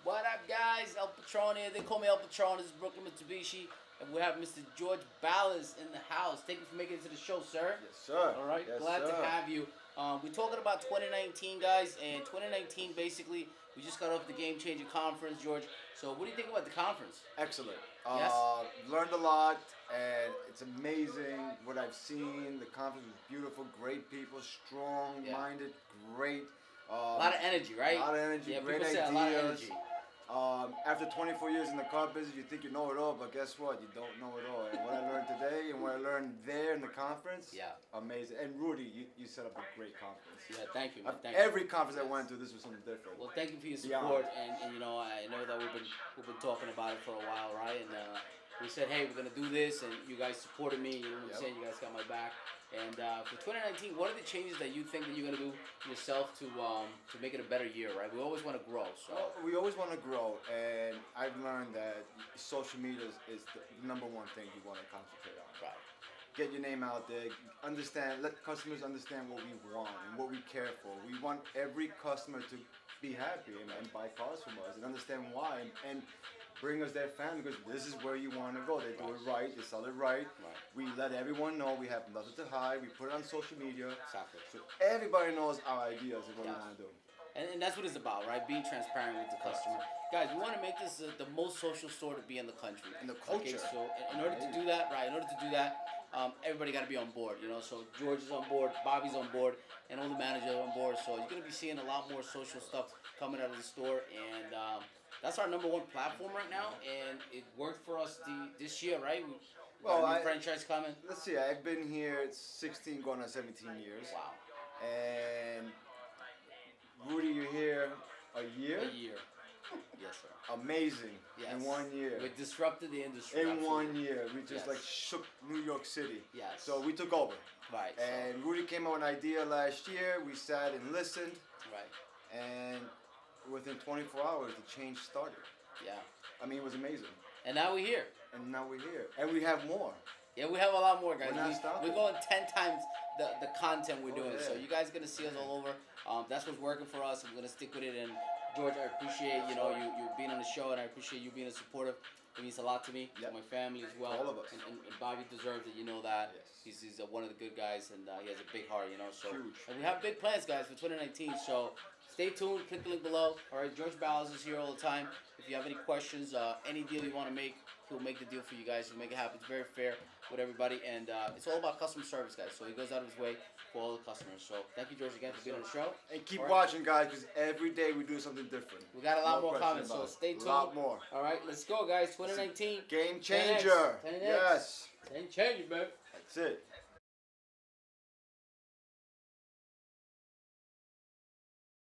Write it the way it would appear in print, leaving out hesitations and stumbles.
What up, guys? El Patronn here. They call me El Patronn. This is Brooklyn Mitsubishi. And we have Mr. George Ballas in the house. Thank you for making it to the show, sir. Yes, sir. All right. Yes, Glad sir. to have you. We're talking about 2019, guys. And 2019, basically, we just got off the Game Changer Conference, George. So what do you think about the conference? Excellent. Yes? Learned a lot, and it's amazing what I've seen. The conference was beautiful, great people, strong-minded, great. A lot of energy, right? A lot of energy, Yeah, great people say ideas. a lot of energy. After 24 years in the car business, you think you know it all, but guess what? You don't know it all. And what I learned today and what I learned there in the conference, amazing. And Rudy, you set up a great conference. Yeah, thank you. Every conference I went to, this was something different. Well, thank you for your support, and you know, I know that we've been talking about it for a while, right? And we said, hey, we're gonna do this, and you guys supported me. You know what I'm saying? You guys got my back. And for 2019, what are the changes that you think that you're gonna do yourself to make it a better year, right? We always want to grow. So we always want to grow, and I've learned that social media is the number one thing you want to concentrate on. Right. Get your name out there. Let customers understand what we want and what we care for. We want every customer to be happy and buy cars from us and understand why and bring us their family, because this is where you want to go. They do it right. They sell it right. We let everyone know. We have nothing to hide. We put it on social media. Exactly. So everybody knows our ideas and what we want to do. And that's what it's about, right? Being transparent with the customer. Guys, we want to make this the most social store to be in the country. And the culture. Okay, so in order to do that, everybody got to be on board, you know. So George is on board, Bobby's on board, and all the managers are on board. So you're going to be seeing a lot more social stuff coming out of the store, and that's our number one platform right now, and it worked for us this year, right? Well, new franchise coming. Let's see. I've been here 16, going on 17 years. Wow. And Rudy, you're here a year. A year. Yes, sir. Amazing. Yes. In 1 year. We disrupted the industry. In absolutely. 1 year, we just like shook New York City. Yes. So we took over. Right. And Rudy came up with an idea last year. We sat and listened. Right. And within 24 hours, the change started. Yeah. I mean, it was amazing. And now we're here. And now we're here. And we have more. Yeah, we have a lot more, guys. We're going 10 times the content we're doing. Yeah. So you guys are going to see us all over. That's what's working for us. I'm going to stick with it. And George, I appreciate you being on the show, and I appreciate you being supportive. It means a lot to me, to my family as well. All of us. And Bobby deserves it. You know that. Yes. He's one of the good guys, and he has a big heart. You know. So huge. And we have big plans, guys, for 2019. So stay tuned. Click the link below. All right, George Ballas is here all the time. If you have any questions, any deal you want to make, he'll make the deal for you guys. He'll make it happen. It's very fair with everybody, and it's all about customer service, guys. So he goes out of his way for all the customers. So thank you, George, again for being on the show. And keep watching, guys, because every day we do something different. We got a lot more comments, so stay tuned. A lot more. All right, let's go, guys. 2019. Game changer. 10X. Yes. 10 changer, baby. That's it.